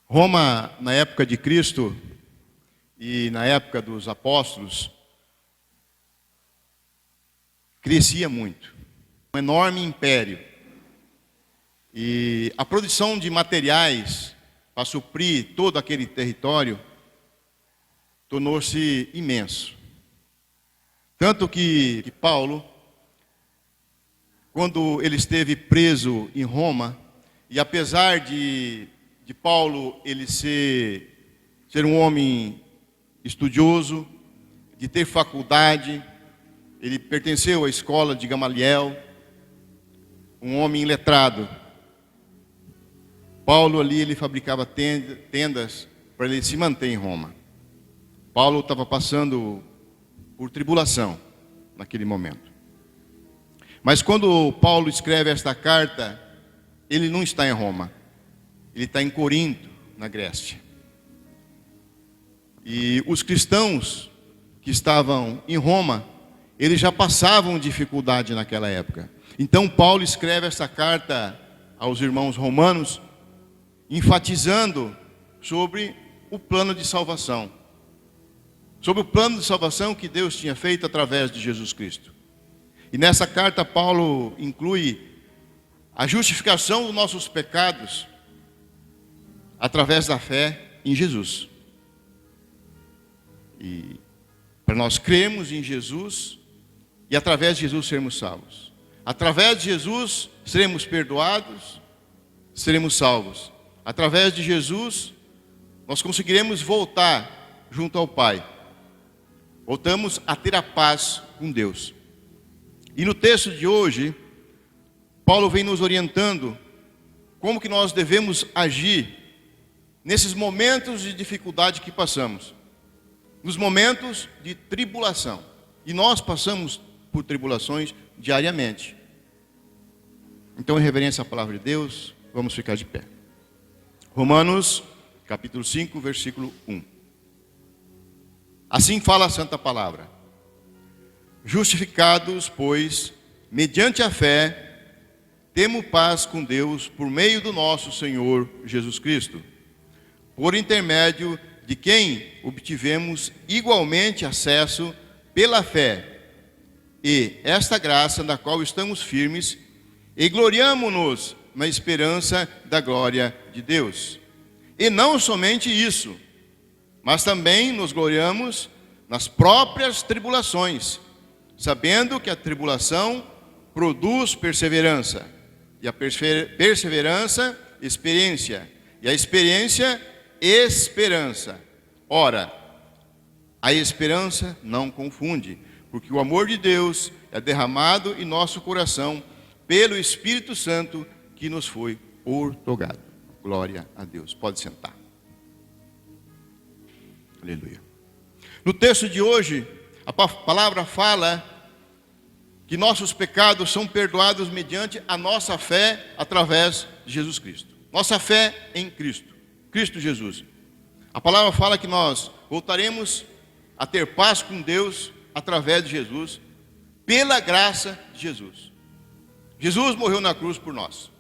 Roma, na época de Cristo e na época dos apóstolos, crescia muito. Um enorme império. E a produção de materiais para suprir todo aquele território tornou-se imenso. Tanto que Paulo, quando ele esteve preso em Roma, e apesar de Paulo ele ser um homem estudioso, de ter faculdade, ele pertenceu à escola de Gamaliel, um homem letrado. Paulo ali, ele fabricava tendas para ele se manter em Roma. Paulo estava passando por tribulação naquele momento. Mas quando Paulo escreve esta carta, ele não está em Roma. Ele está em Corinto, na Grécia. E os cristãos que estavam em Roma, eles já passavam dificuldade naquela época. Então Paulo escreve essa carta aos irmãos romanos, enfatizando sobre o plano de salvação. Sobre o plano de salvação que Deus tinha feito através de Jesus Cristo. E nessa carta Paulo inclui a justificação dos nossos pecados através da fé em Jesus. E para nós crermos em Jesus e através de Jesus sermos salvos. Através de Jesus seremos perdoados, seremos salvos. Através de Jesus nós conseguiremos voltar junto ao Pai. Voltamos a ter a paz com Deus. E no texto de hoje, Paulo vem nos orientando como que nós devemos agir nesses momentos de dificuldade que passamos. Nos momentos de tribulação. E nós passamos por tribulações diariamente. Então, em reverência à palavra de Deus, vamos ficar de pé. Romanos, capítulo 5, versículo 1. Assim fala a santa palavra. Justificados, pois, mediante a fé, temos paz com Deus por meio do nosso Senhor Jesus Cristo, por intermédio de quem obtivemos igualmente acesso pela fé, e esta graça na qual estamos firmes, e gloriamo-nos na esperança da glória de Deus. E não somente isso, mas também nos gloriamos nas próprias tribulações, sabendo que a tribulação produz perseverança, e a perseverança, experiência, e a experiência, esperança. Ora, a esperança não confunde, porque o amor de Deus é derramado em nosso coração pelo Espírito Santo que nos foi outorgado. Glória a Deus. Pode sentar. Aleluia. No texto de hoje, a palavra fala que nossos pecados são perdoados mediante a nossa fé através de Jesus Cristo. Nossa fé em Cristo, Cristo Jesus. A palavra fala que nós voltaremos a ter paz com Deus através de Jesus, pela graça de Jesus. Jesus morreu na cruz por nós.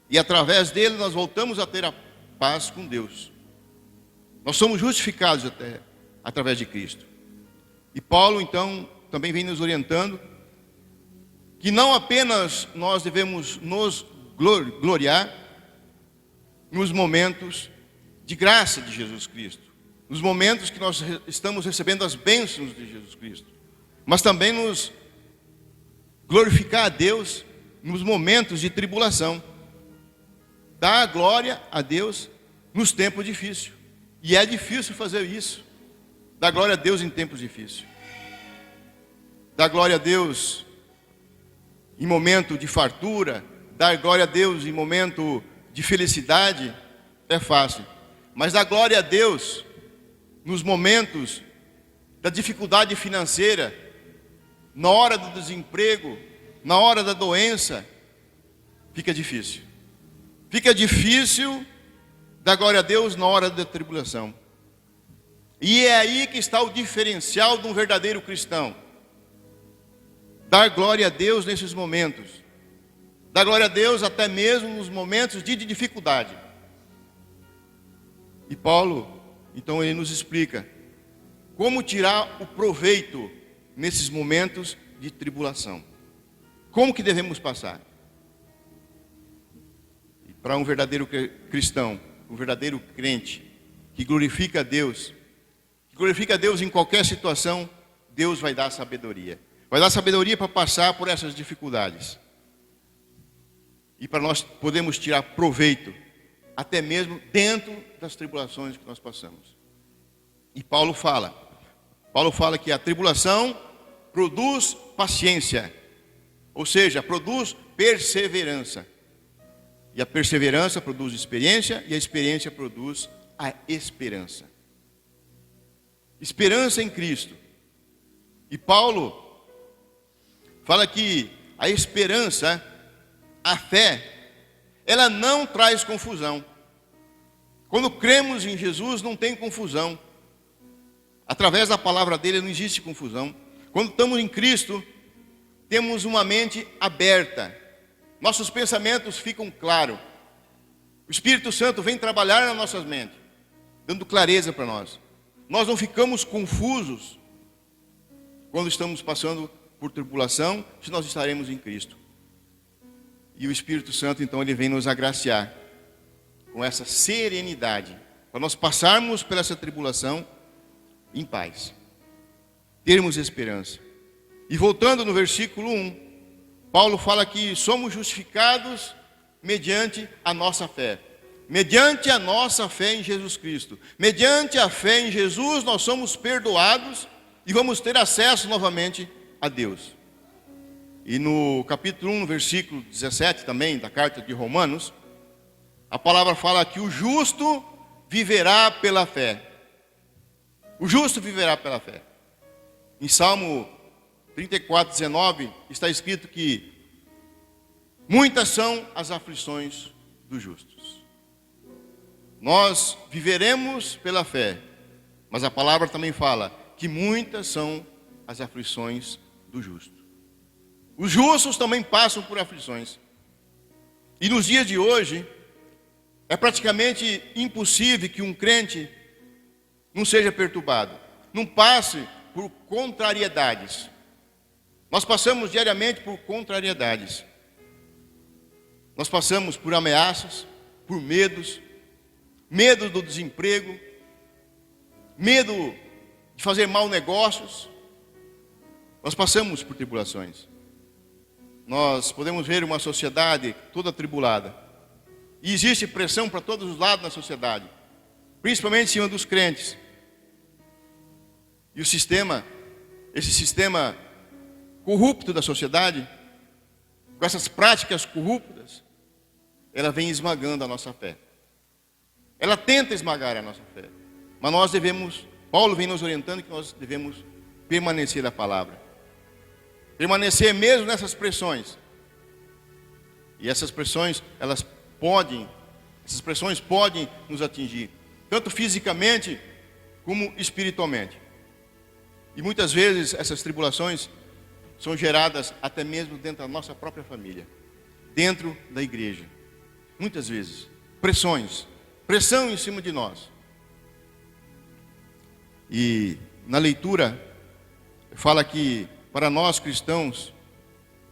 E através dele nós voltamos a ter a paz com Deus. Nós somos justificados através de Cristo. E Paulo, então, também vem nos orientando que não apenas nós devemos nos gloriar nos momentos de graça de Jesus Cristo, nos momentos que nós estamos recebendo as bênçãos de Jesus Cristo, mas também nos glorificar a Deus nos momentos de tribulação, dar glória a Deus nos tempos difíceis. E é difícil fazer isso, dar glória a Deus em tempos difíceis, dar glória a Deus em momento de fartura, dar glória a Deus em momento de felicidade, é fácil. Mas dar glória a Deus nos momentos da dificuldade financeira, na hora do desemprego, na hora da doença, fica difícil. Fica difícil dar glória a Deus na hora da tribulação. E é aí que está o diferencial de um verdadeiro cristão. Dar glória a Deus nesses momentos. Dar glória a Deus até mesmo nos momentos de dificuldade. E Paulo, então, ele nos explica como tirar o proveito nesses momentos de tribulação. Como que devemos passar? E para um verdadeiro cristão, um verdadeiro crente, que glorifica a Deus em qualquer situação, Deus vai dar sabedoria. Vai dar sabedoria para passar por essas dificuldades. E para nós podermos tirar proveito, até mesmo dentro das tribulações que nós passamos. E Paulo fala que a tribulação produz paciência, ou seja, produz perseverança. E a perseverança produz experiência, e a experiência produz a esperança. Esperança em Cristo. E Paulo fala que a esperança, a fé, ela não traz confusão. Quando cremos em Jesus, não tem confusão. Através da palavra dele não existe confusão. Quando estamos em Cristo, temos uma mente aberta. Nossos pensamentos ficam claros. O Espírito Santo vem trabalhar nas nossas mentes, dando clareza para nós. Nós não ficamos confusos quando estamos passando por tribulação, se nós estaremos em Cristo. E o Espírito Santo, então, ele vem nos agraciar com essa serenidade, para nós passarmos por essa tribulação em paz, termos esperança. E voltando no versículo 1, Paulo fala que somos justificados mediante a nossa fé. Mediante a nossa fé em Jesus Cristo. Mediante a fé em Jesus, nós somos perdoados e vamos ter acesso novamente a Deus. E no capítulo 1, no versículo 17 também, da carta de Romanos, a palavra fala que o justo viverá pela fé. O justo viverá pela fé. Em Salmo 34, 19, está escrito que muitas são as aflições dos justos. Nós viveremos pela fé, mas a palavra também fala que muitas são as aflições do justo. Os justos também passam por aflições. E nos dias de hoje, é praticamente impossível que um crente não seja perturbado, não passe por contrariedades. Nós passamos diariamente por contrariedades. Nós passamos por ameaças, por medos, medo do desemprego, medo de fazer maus negócios. Nós passamos por tribulações. Nós podemos ver uma sociedade toda atribulada. E existe pressão para todos os lados na sociedade, principalmente em cima dos crentes. E o sistema, esse sistema corrupto da sociedade, com essas práticas corruptas, ela vem esmagando a nossa fé. Ela tenta esmagar a nossa fé. Mas nós devemos, Paulo vem nos orientando que nós devemos permanecer na palavra. Permanecer mesmo nessas pressões. E essas pressões, essas pressões podem nos atingir, tanto fisicamente como espiritualmente. E muitas vezes essas tribulações são geradas até mesmo dentro da nossa própria família, dentro da igreja. Muitas vezes, pressão em cima de nós. E na leitura, fala que para nós cristãos,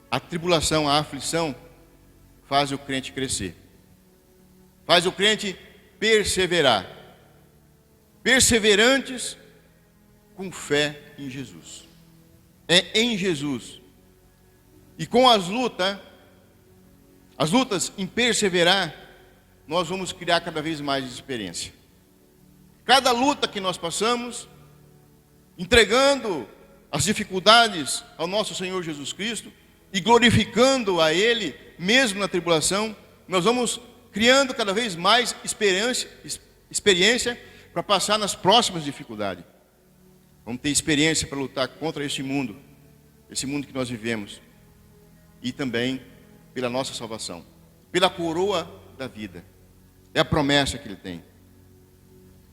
a tribulação, a aflição, faz o crente crescer. Faz o crente perseverar. Perseverantes com fé em Jesus. É em Jesus. E com as lutas em perseverar, nós vamos criar cada vez mais experiência. Cada luta que nós passamos, entregando as dificuldades ao nosso Senhor Jesus Cristo e glorificando a Ele, mesmo na tribulação, nós vamos criando cada vez mais experiência para passar nas próximas dificuldades. Vamos ter experiência para lutar contra esse mundo que nós vivemos, e também pela nossa salvação, pela coroa da vida. É a promessa que Ele tem.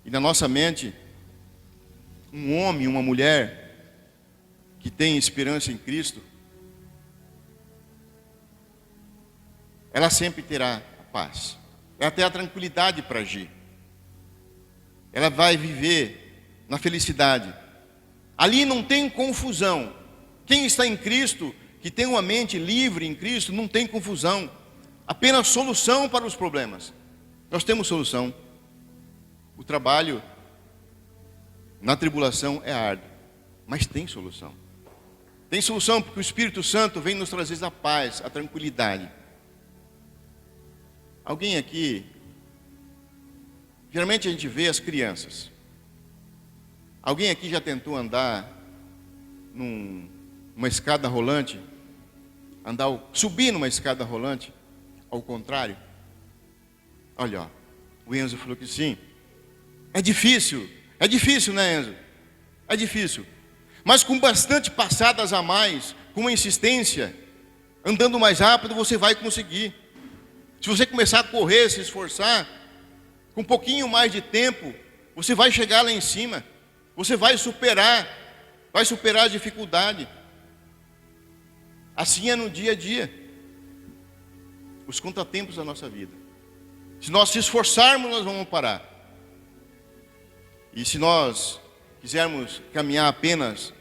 E na nossa mente, um homem, uma mulher que tem esperança em Cristo, ela sempre terá a paz, ela terá tranquilidade para agir. ela vai viver na felicidade. Ali não tem confusão. Quem está em Cristo, que tem uma mente livre em Cristo, não tem confusão. Apenas solução para os problemas. Nós temos solução. O trabalho na tribulação é árduo, mas tem solução. Tem solução porque o Espírito Santo vem nos trazer a paz, a tranquilidade. Alguém aqui, geralmente a gente vê as crianças. Alguém aqui já tentou andar numa escada rolante? Subir numa escada rolante, ao contrário? Olha, ó, o Enzo falou que sim. É difícil, né, Enzo? É difícil. Mas com bastante passadas a mais, com uma insistência, andando mais rápido, você vai conseguir. Se você começar a correr, se esforçar, com um pouquinho mais de tempo, você vai chegar lá em cima. Você vai superar a dificuldade. Assim é no dia a dia. Os contratempos da nossa vida. Se nós se esforçarmos, nós vamos parar. E se nós quisermos caminhar apenas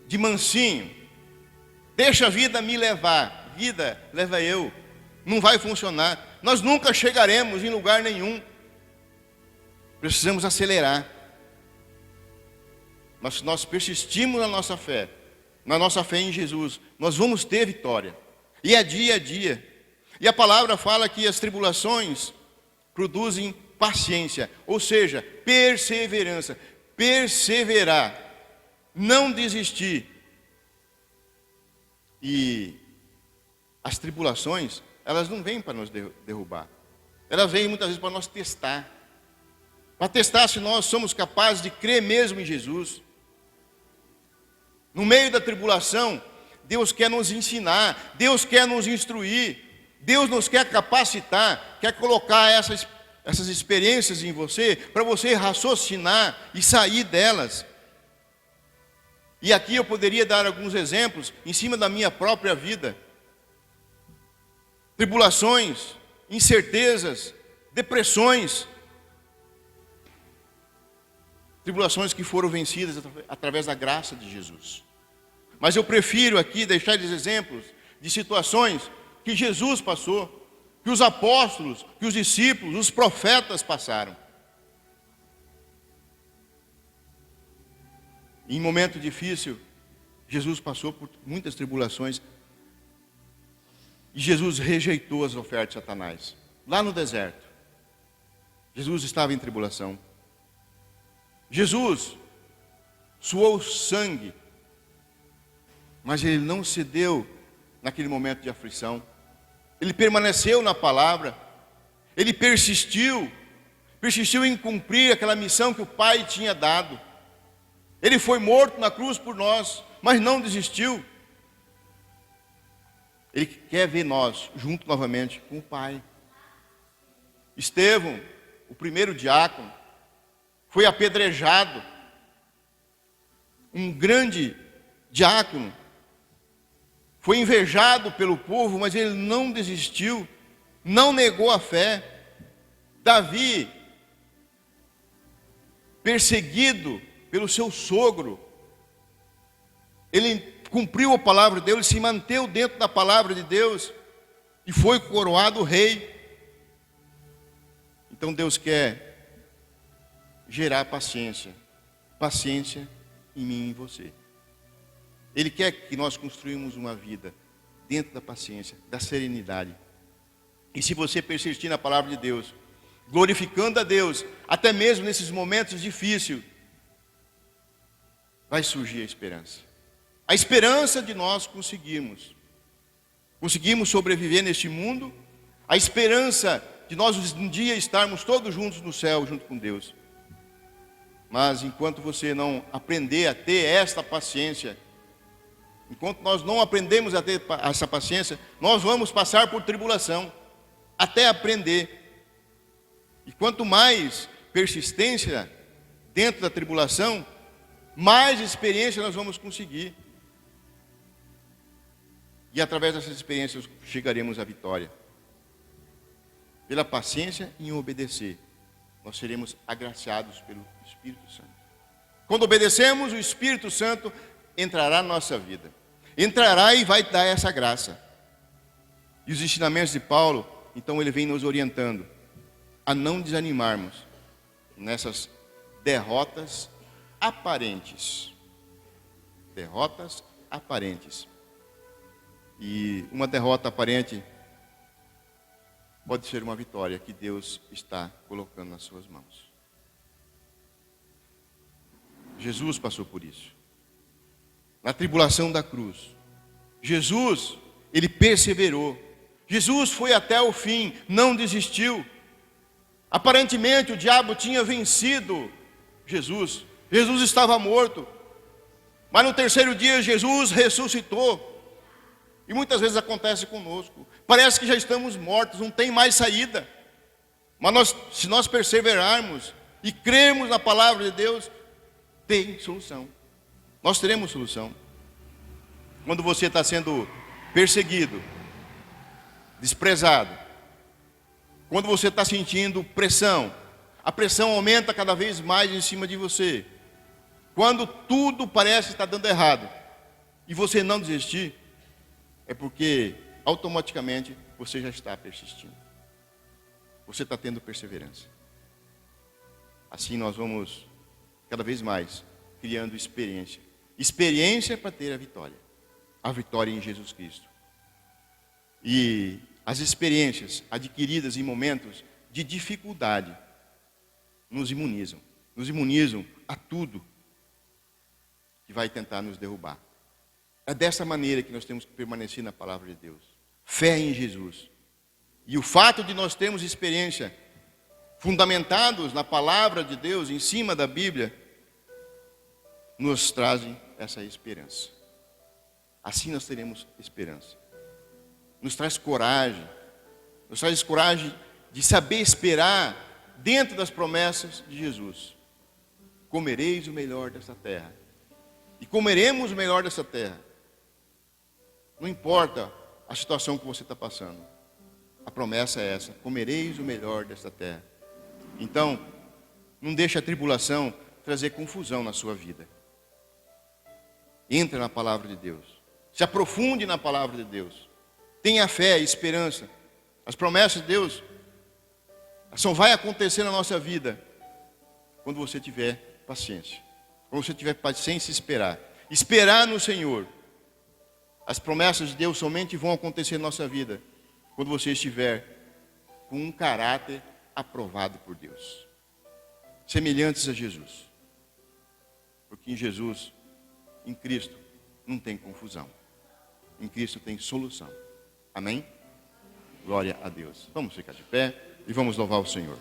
de mansinho, deixa a vida me levar, vida leva eu, não vai funcionar. Nós nunca chegaremos em lugar nenhum. Precisamos acelerar. Mas se nós persistimos na nossa fé em Jesus, nós vamos ter vitória. E é dia a dia. E a palavra fala que as tribulações produzem paciência, ou seja, perseverança. Perseverar, não desistir. E as tribulações, elas não vêm para nos derrubar. Elas vêm muitas vezes para nos testar. Para testar se nós somos capazes de crer mesmo em Jesus. No meio da tribulação, Deus quer nos ensinar, Deus quer nos instruir, Deus nos quer capacitar, quer colocar essas experiências em você, para você raciocinar e sair delas. E aqui eu poderia dar alguns exemplos, em cima da minha própria vida. Tribulações, incertezas, depressões. Tribulações que foram vencidas através da graça de Jesus. Mas eu prefiro aqui deixar esses exemplos de situações que Jesus passou, que os apóstolos, que os discípulos, os profetas passaram. Em momento difícil, Jesus passou por muitas tribulações. E Jesus rejeitou as ofertas de Satanás. Lá no deserto, Jesus estava em tribulação. Jesus suou sangue, mas ele não cedeu naquele momento de aflição. Ele permaneceu na palavra, ele persistiu em cumprir aquela missão que o Pai tinha dado. Ele foi morto na cruz por nós, mas não desistiu. Ele quer ver nós juntos novamente com o Pai. Estevão, o primeiro diácono, foi apedrejado. Um grande diácono, foi invejado pelo povo, mas ele não desistiu, não negou a fé. Davi, perseguido pelo seu sogro, ele cumpriu a palavra de Deus, ele se manteve dentro da palavra de Deus e foi coroado rei. Então Deus quer gerar paciência em mim e em você. Ele quer que nós construímos uma vida dentro da paciência, da serenidade. E se você persistir na palavra de Deus, glorificando a Deus, até mesmo nesses momentos difíceis, vai surgir a esperança. A esperança de nós conseguirmos sobreviver neste mundo, a esperança de nós um dia estarmos todos juntos no céu, junto com Deus. Mas enquanto você não aprender a ter esta paciência, enquanto nós não aprendemos a ter essa paciência, nós vamos passar por tribulação, até aprender. E quanto mais persistência dentro da tribulação, mais experiência nós vamos conseguir. E através dessas experiências chegaremos à vitória. Pela paciência em obedecer, nós seremos agraciados pelo Espírito Santo. Quando obedecemos, o Espírito Santo entrará na nossa vida. Entrará e vai dar essa graça. E os ensinamentos de Paulo, então ele vem nos orientando a não desanimarmos nessas derrotas aparentes. Derrotas aparentes. E uma derrota aparente pode ser uma vitória que Deus está colocando nas suas mãos. Jesus passou por isso. Na tribulação da cruz. Jesus, ele perseverou. Jesus foi até o fim, não desistiu. Aparentemente o diabo tinha vencido Jesus. Jesus estava morto. Mas no terceiro dia Jesus ressuscitou. E muitas vezes acontece conosco. Parece que já estamos mortos, não tem mais saída. Mas se nós perseverarmos e crermos na palavra de Deus, tem solução. Nós teremos solução. Quando você está sendo perseguido, desprezado, quando você está sentindo pressão, a pressão aumenta cada vez mais em cima de você. Quando tudo parece estar dando errado e você não desistir, é porque automaticamente você já está persistindo. Você está tendo perseverança. Assim nós vamos cada vez mais criando experiência. Experiência para ter a vitória. A vitória em Jesus Cristo. E as experiências adquiridas em momentos de dificuldade nos imunizam. Nos imunizam a tudo que vai tentar nos derrubar. É dessa maneira que nós temos que permanecer na palavra de Deus. Fé em Jesus. E o fato de nós termos experiência fundamentados na palavra de Deus, em cima da Bíblia, nos trazem essa esperança. Assim nós teremos esperança. Nos traz coragem. Nos traz coragem de saber esperar dentro das promessas de Jesus. Comereis o melhor dessa terra. E comeremos o melhor dessa terra. Não importa a situação que você está passando. A promessa é essa. Comereis o melhor desta terra. Então, não deixe a tribulação trazer confusão na sua vida. Entre na palavra de Deus. Se aprofunde na palavra de Deus. Tenha fé e esperança. As promessas de Deus só vai acontecer na nossa vida quando você tiver paciência. Quando você tiver paciência e esperar. Esperar no Senhor. As promessas de Deus somente vão acontecer na nossa vida quando você estiver com um caráter aprovado por Deus. Semelhantes a Jesus. Porque em Jesus, em Cristo, não tem confusão. Em Cristo tem solução. Amém? Glória a Deus. Vamos ficar de pé e vamos louvar o Senhor.